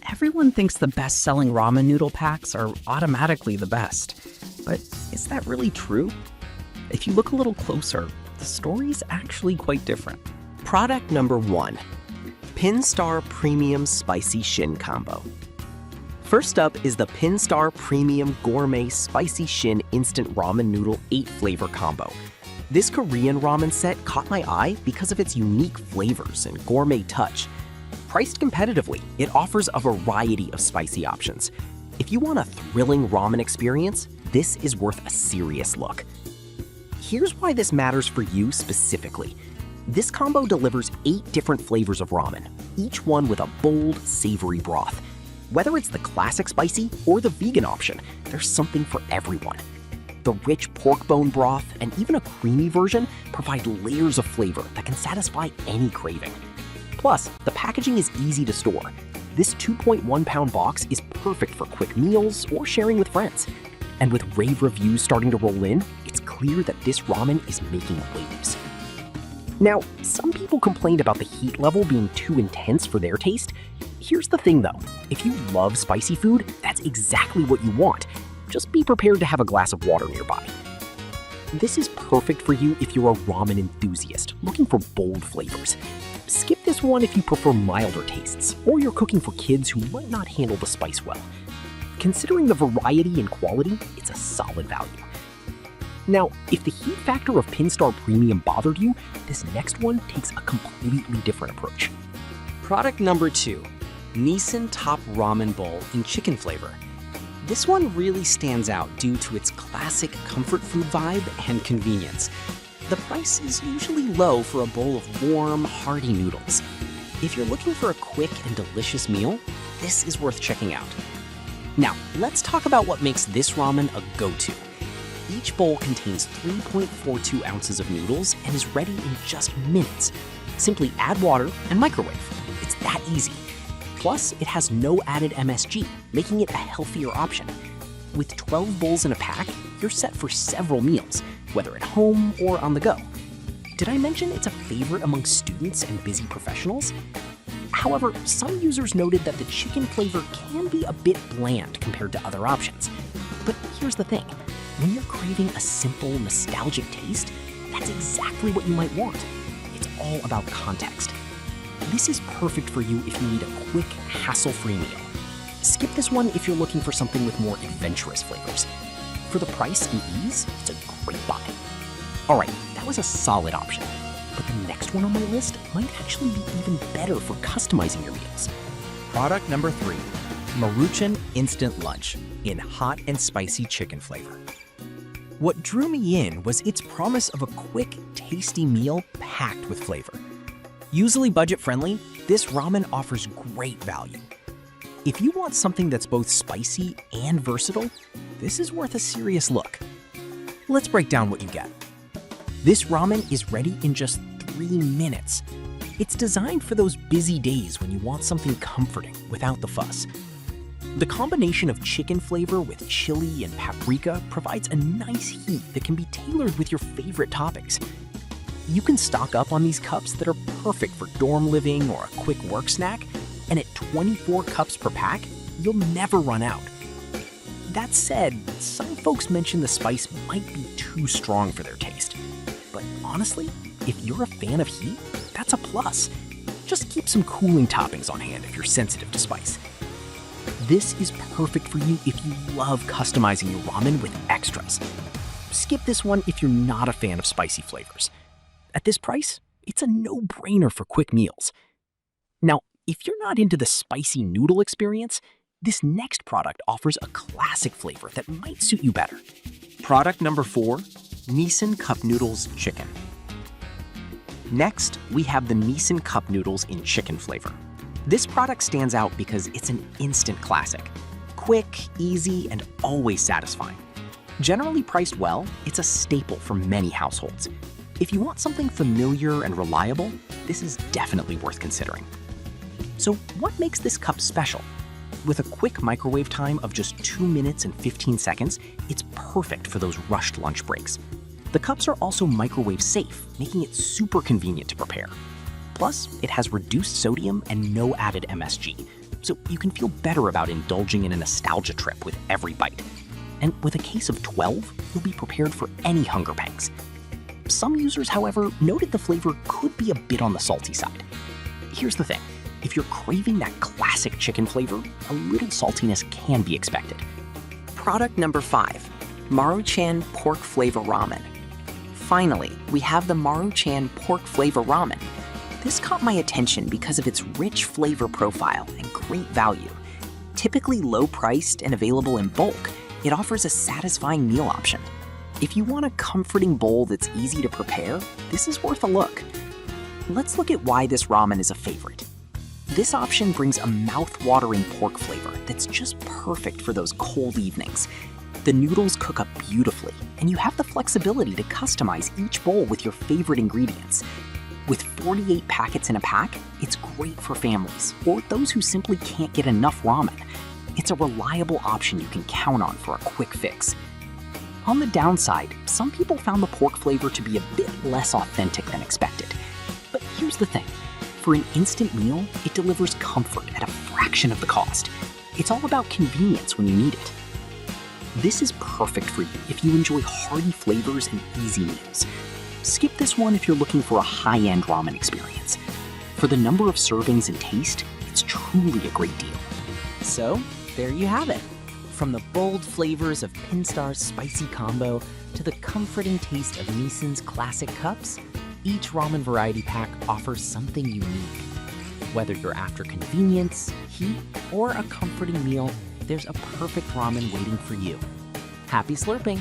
Everyone thinks the best-selling ramen noodle packs are automatically the best. But is that really true? If you look a little closer, the story's actually quite different. Product number 1, Pinstar Premium Spicy Shin Combo. First up is the Pinstar Premium Gourmet Spicy Shin Instant Ramen Noodle 8-flavor combo. This Korean ramen set caught my eye because of its unique flavors and gourmet touch. Priced competitively, it offers a variety of spicy options. If you want a thrilling ramen experience, this is worth a serious look. Here's why this matters for you specifically. This combo delivers 8 different flavors of ramen, each one with a bold, savory broth. Whether it's the classic spicy or the vegan option, there's something for everyone. The rich pork bone broth and even a creamy version provide layers of flavor that can satisfy any craving. Plus, the packaging is easy to store. This 2.1-pound box is perfect for quick meals or sharing with friends. And with rave reviews starting to roll in, it's clear that this ramen is making waves. Now, some people complained about the heat level being too intense for their taste. Here's the thing though, if you love spicy food, that's exactly what you want. Just be prepared to have a glass of water nearby. This is perfect for you if you're a ramen enthusiast looking for bold flavors. Skip this one if you prefer milder tastes, or you're cooking for kids who might not handle the spice well. Considering the variety and quality, it's a solid value. Now, if the heat factor of Pinstar Premium bothered you, this next one takes a completely different approach. Product number 2, Nissin Top Ramen Bowl in chicken flavor. This one really stands out due to its classic comfort food vibe and convenience. The price is usually low for a bowl of warm, hearty noodles. If you're looking for a quick and delicious meal, this is worth checking out. Now, let's talk about what makes this ramen a go-to. Each bowl contains 3.42 ounces of noodles and is ready in just minutes. Simply add water and microwave. It's that easy. Plus, it has no added MSG, making it a healthier option. With 12 bowls in a pack, you're set for several meals, whether at home or on the go. Did I mention it's a favorite among students and busy professionals? However, some users noted that the chicken flavor can be a bit bland compared to other options. But here's the thing. When you're craving a simple, nostalgic taste, that's exactly what you might want. It's all about context. This is perfect for you if you need a quick, hassle-free meal. Skip this one if you're looking for something with more adventurous flavors. For the price and ease, it's a great buy. All right, that was a solid option. But the next one on my list might actually be even better for customizing your meals. Product number 3, Maruchan Instant Lunch in hot and spicy chicken flavor. What drew me in was its promise of a quick, tasty meal packed with flavor. Usually budget-friendly, this ramen offers great value. If you want something that's both spicy and versatile, this is worth a serious look. Let's break down what you get. This ramen is ready in just 3 minutes. It's designed for those busy days when you want something comforting without the fuss. The combination of chicken flavor with chili and paprika provides a nice heat that can be tailored with your favorite toppings. You can stock up on these cups that are perfect for dorm living or a quick work snack, and at 24 cups per pack, you'll never run out. That said, some folks mention the spice might be too strong for their taste. But honestly, if you're a fan of heat, that's a plus. Just keep some cooling toppings on hand if you're sensitive to spice. This is perfect for you if you love customizing your ramen with extras. Skip this one if you're not a fan of spicy flavors. At this price, it's a no-brainer for quick meals. Now, if you're not into the spicy noodle experience, this next product offers a classic flavor that might suit you better. Product number 4, Nissin Cup Noodles Chicken. Next, we have the Nissin Cup Noodles in chicken flavor. This product stands out because it's an instant classic. Quick, easy, and always satisfying. Generally priced well, it's a staple for many households. If you want something familiar and reliable, this is definitely worth considering. So what makes this cup special? With a quick microwave time of just 2 minutes and 15 seconds, it's perfect for those rushed lunch breaks. The cups are also microwave safe, making it super convenient to prepare. Plus, it has reduced sodium and no added MSG, so you can feel better about indulging in a nostalgia trip with every bite. And with a case of 12, you'll be prepared for any hunger pangs. Some users, however, noted the flavor could be a bit on the salty side. Here's the thing. If you're craving that classic chicken flavor, a little saltiness can be expected. Product number 5, Maruchan Pork Flavor Ramen. Finally, we have the Maruchan Pork Flavor Ramen. This caught my attention because of its rich flavor profile and great value. Typically low-priced and available in bulk, it offers a satisfying meal option. If you want a comforting bowl that's easy to prepare, this is worth a look. Let's look at why this ramen is a favorite. This option brings a mouth-watering pork flavor that's just perfect for those cold evenings. The noodles cook up beautifully, and you have the flexibility to customize each bowl with your favorite ingredients. With 48 packets in a pack, it's great for families or those who simply can't get enough ramen. It's a reliable option you can count on for a quick fix. On the downside, some people found the pork flavor to be a bit less authentic than expected. But here's the thing. For an instant meal, it delivers comfort at a fraction of the cost. It's all about convenience when you need it. This is perfect for you if you enjoy hearty flavors and easy meals. Skip this one if you're looking for a high-end ramen experience. For the number of servings and taste, it's truly a great deal. So, there you have it. From the bold flavors of Pinstar's spicy combo to the comforting taste of Nissin's classic cups, each ramen variety pack offers something unique. Whether you're after convenience, heat, or a comforting meal, there's a perfect ramen waiting for you. Happy slurping!